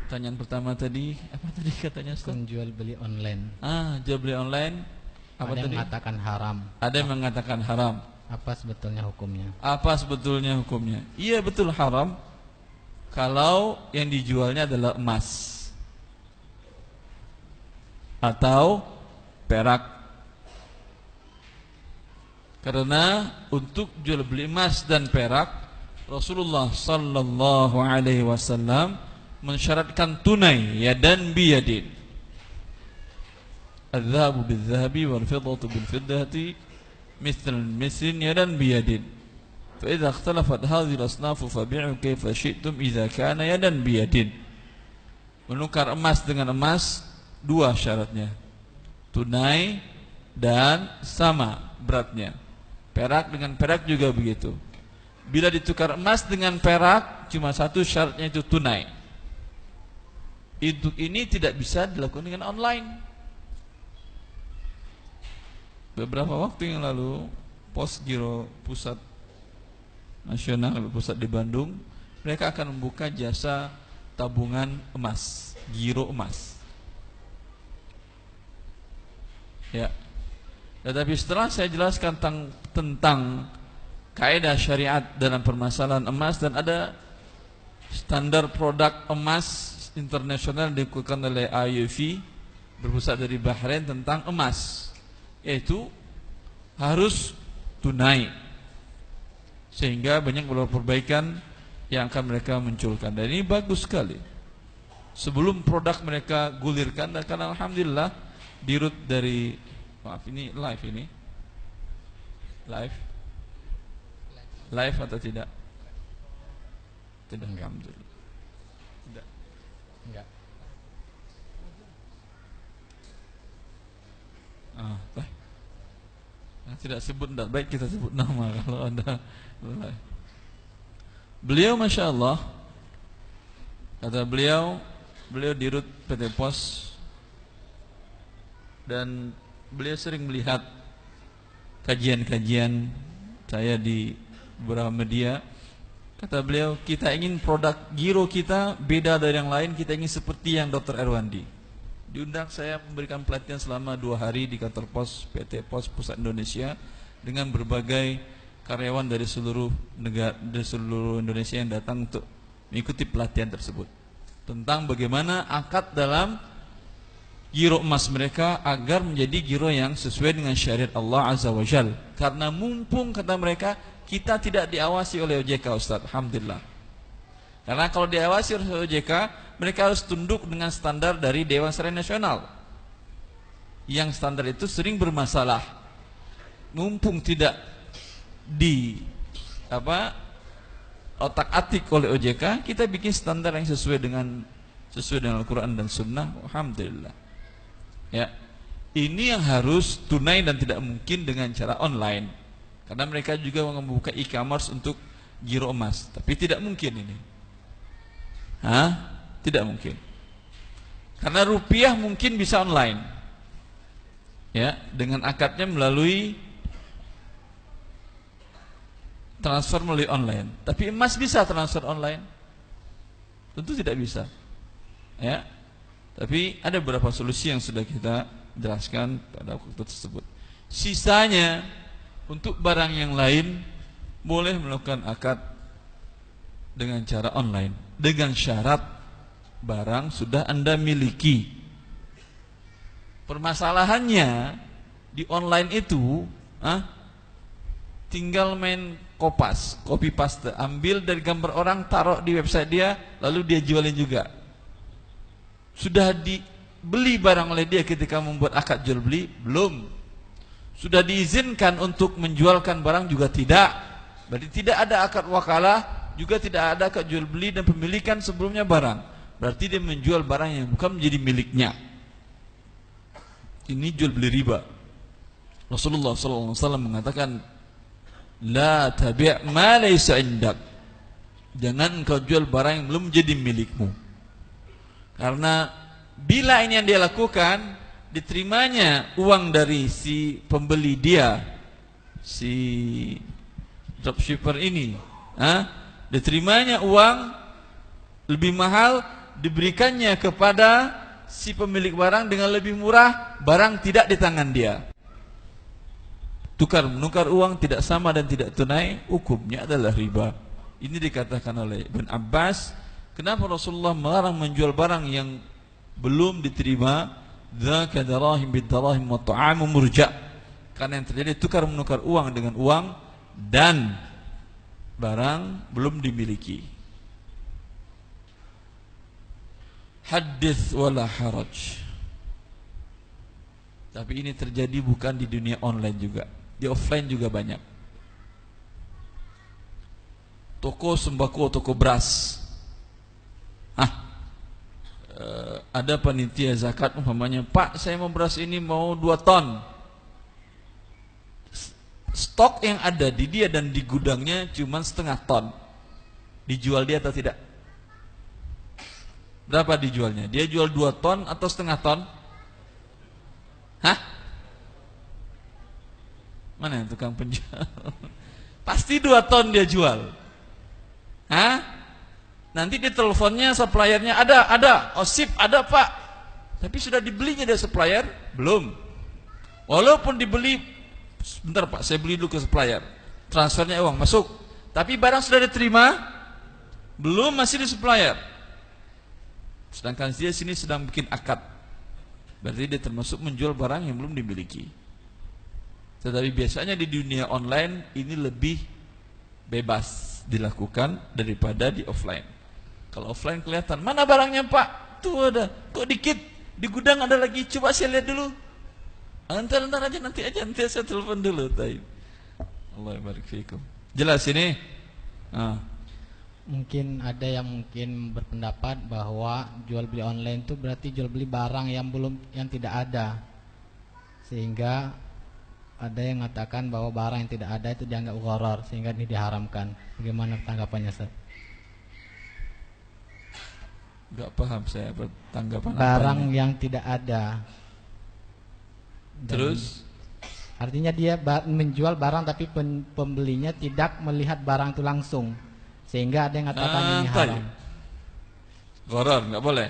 Pertanyaan pertama tadi apa tadi katanya Ustaz? Jual beli online. Jual beli online. Apa ada tadi? Yang mengatakan haram. Ada yang mengatakan haram. Apa sebetulnya hukumnya? Apa sebetulnya hukumnya? Iya betul haram kalau yang dijualnya adalah emas atau perak. Karena untuk jual beli emas dan perak, Rasulullah sallallahu alaihi wasallam mensyaratkan tunai yadan biyadin. Adz-dzahabu bil-dzahabi wal fiddatu bil-fiddati mithl misl yadan biyadin. Fa idza ikhtalafat hadhihi al-asnaf fabi'u kayfa syi'tum idza kana yadan biyadin. Menukar emas dengan emas dua syaratnya. Tunai dan sama beratnya. Perak dengan perak juga begitu. Bila ditukar emas dengan perak, cuma satu syaratnya itu tunai. Untuk ini tidak bisa dilakukan dengan online. Beberapa waktu yang lalu, Pos Giro Pusat Nasional, pusat di Bandung, mereka akan membuka jasa tabungan emas, giro emas. Ya. Tetapi setelah saya jelaskan tentang kaidah syariat dalam permasalahan emas, dan ada standar produk emas internasional dikeluarkan oleh IFV berpusat dari Bahrain tentang emas, yaitu harus tunai, sehingga banyak beberapa perbaikan yang akan mereka munculkan. Dan ini bagus sekali. Sebelum produk mereka gulirkan, dan karena alhamdulillah dirut dari, maaf ini live, ini live atau tidak? Tidak, alhamdulillah. Tidak. Enggak. Baik. Tidak sebut, tidak baik kita sebut nama kalau ada. Beliau Masya Allah, kata beliau dirut PT Pos, dan beliau sering melihat kajian-kajian saya di beberapa media. Kata beliau, kita ingin produk giro kita beda dari yang lain, kita ingin seperti yang Dr. Erwandi. Diundang saya memberikan pelatihan selama 2 hari di kantor pos PT Pos Pusat Indonesia dengan berbagai karyawan dari seluruh negara, dari seluruh Indonesia yang datang untuk mengikuti pelatihan tersebut tentang bagaimana akad dalam giro emas mereka agar menjadi giro yang sesuai dengan syariat Allah Azza wa Jal. Karena mumpung, kata mereka, kita tidak diawasi oleh OJK, Ustaz. Alhamdulillah. Karena kalau diawasi oleh OJK, mereka harus tunduk dengan standar dari Dewan Syariah Nasional. Yang standar itu sering bermasalah. Mumpung tidak di otak-atik oleh OJK, kita bikin standar yang sesuai dengan Al-Quran dan Sunnah. Alhamdulillah. Ya, ini yang harus tunai dan tidak mungkin dengan cara online. Karena mereka juga membuka e-commerce untuk giro emas, tapi tidak mungkin ini. Tidak mungkin. Karena rupiah mungkin bisa online. Ya, dengan akadnya melalui transfer melalui online. Tapi emas bisa transfer online? Tentu tidak bisa. Ya. Tapi ada beberapa solusi yang sudah kita jelaskan pada waktu tersebut. Sisanya untuk barang yang lain boleh melakukan akad dengan cara online, dengan syarat barang sudah Anda miliki. Permasalahannya di online itu tinggal main copy paste, ambil dari gambar orang, taruh di website dia, lalu dia jualin juga. Sudah dibeli barang oleh dia ketika membuat akad jual beli? Belum. Sudah diizinkan untuk menjualkan barang juga tidak. Berarti tidak ada akad wakalah, juga tidak ada akad jual beli dan pemilikan sebelumnya barang. Berarti dia menjual barang yang bukan menjadi miliknya. Ini jual beli riba. Rasulullah SAW mengatakan, la tabi' ma laysa indak. Jangan engkau jual barang yang belum menjadi milikmu. Karena bila ini yang dia lakukan, diterimanya uang dari si pembeli dia, si dropshipper ini, diterimanya uang lebih mahal diberikannya kepada si pemilik barang dengan lebih murah, barang tidak di tangan dia. Tukar menukar uang tidak sama dan tidak tunai, hukumnya adalah riba. Ini dikatakan oleh Ibn Abbas. Kenapa Rasulullah melarang menjual barang yang belum diterima? Dzaka darahim bidarahim wa ta'amu murja. Karena yang terjadi tukar menukar uang dengan uang dan barang belum dimiliki. Hadits wala haraj. Tapi ini terjadi bukan di dunia online juga, di offline juga banyak. Toko sembako, toko beras. Ada panitia zakat umpamanya, Pak, saya mau beras ini mau 2 ton. Stok yang ada di dia dan di gudangnya cuma setengah ton. Dijual dia atau tidak? Berapa dijualnya? Dia jual 2 ton atau setengah ton? Mana yang tukang penjual? Pasti 2 ton dia jual. Nanti di teleponnya suppliernya ada. Oh sip, ada Pak. Tapi sudah dibelinya dia supplier? Belum. Walaupun dibeli, sebentar Pak, saya beli dulu ke supplier. Transfernya uang masuk. Tapi barang sudah diterima? Belum, masih di supplier. Sedangkan dia sini sedang bikin akad. Berarti dia termasuk menjual barang yang belum dimiliki. Tetapi biasanya di dunia online ini lebih bebas dilakukan daripada di offline. Kalau offline kelihatan, mana barangnya Pak? Tuh ada, kok dikit? Di gudang ada lagi, coba saya lihat dulu. Antar aja, nanti saya telepon dulu. Allah barik fikum. Jelas ini? Mungkin ada yang mungkin berpendapat bahwa jual beli online itu berarti jual beli barang yang tidak ada. Sehingga ada yang mengatakan bahwa barang yang tidak ada itu dianggap gharar, sehingga ini diharamkan. Bagaimana tanggapannya, Ustaz? Gak paham saya tanggapan barang apanya. Yang tidak ada. Terus artinya dia menjual barang tapi pembelinya tidak melihat barang itu langsung, sehingga ada yang mengatakan ini haram. Gharar, gak boleh.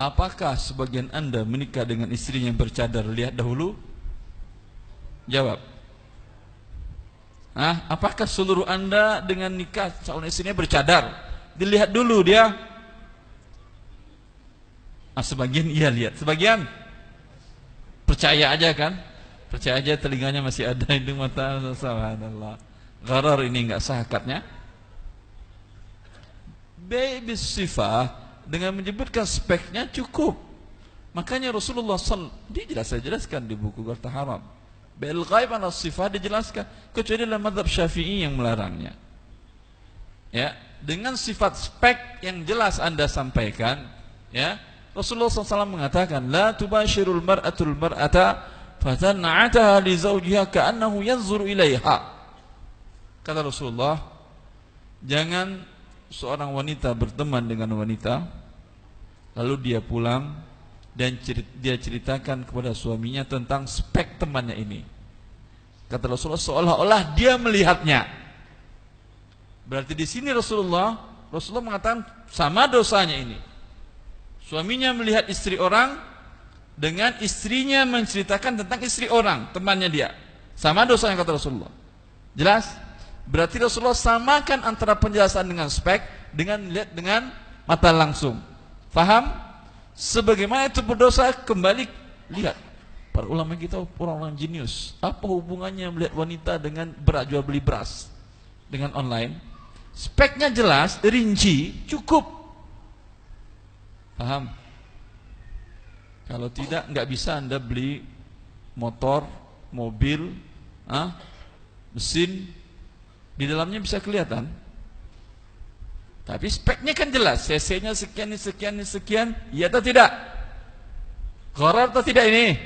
Apakah sebagian Anda menikah dengan istrinya yang bercadar lihat dahulu? Jawab. Apakah seluruh Anda dengan nikah calon istrinya bercadar dilihat dulu dia? Sebagian iya lihat, sebagian percaya aja kan? Percaya aja, telinganya masih ada, hidung mata, subhanallah. Gharar ini enggak sah akadnya. Baby sifah dengan menyebutkan speknya cukup. Makanya Rasulullah saya jelaskan di buku Harta Haram. Bil ghaib ala sifah dijelaskan, kecuali dalam mazhab Syafi'i yang melarangnya. Ya, dengan sifat spek yang jelas Anda sampaikan, ya. Rasulullah SAW mengatakan, la tubashirul mar'atul mar'ata fatan'ataha li zawjiha ka'annahu yanzuru ilaiha. Kata Rasulullah, jangan seorang wanita berteman dengan wanita lalu dia pulang dan dia ceritakan kepada suaminya tentang spek temannya ini. Kata Rasulullah, seolah-olah dia melihatnya. Berarti di sini Rasulullah mengatakan sama dosanya ini. Suaminya melihat istri orang dengan istrinya menceritakan tentang istri orang, temannya dia. Sama dosanya kata Rasulullah. Jelas? Berarti Rasulullah samakan antara penjelasan dengan spek dengan lihat dengan mata langsung. Faham? Sebagaimana itu berdosa, kembali lihat. Para ulama kita orang-orang jenius. Apa hubungannya melihat wanita dengan jual beli beras dengan online? Speknya jelas, rinci, cukup. Paham? Kalau tidak, nggak bisa Anda beli motor, mobil, mesin, di dalamnya bisa kelihatan. Tapi speknya kan jelas, cc-nya sekian, iya atau tidak? Gharar atau tidak ini?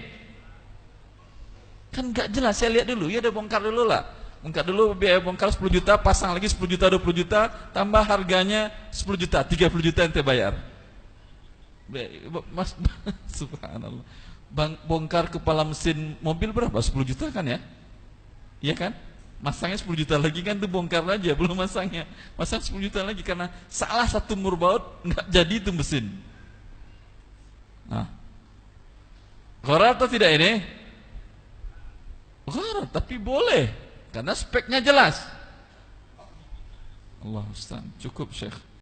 Kan nggak jelas, saya lihat dulu, ya udah bongkar dulu lah. Bongkar dulu, biaya bongkar 10 juta, pasang lagi 10 juta, 20 juta, tambah harganya 10 juta, 30 juta ente bayar. Mas, subhanallah. Bongkar kepala mesin mobil berapa? 10 juta kan ya? Iya kan? Masangnya 10 juta lagi kan tuh bongkar aja, belum masangnya. Masang 10 juta lagi karena salah satu murbaut nggak jadi itu mesin. Nah, gharar atau tidak ini? Gharar, tapi boleh karena speknya jelas. Allah Ustaz, cukup Syekh.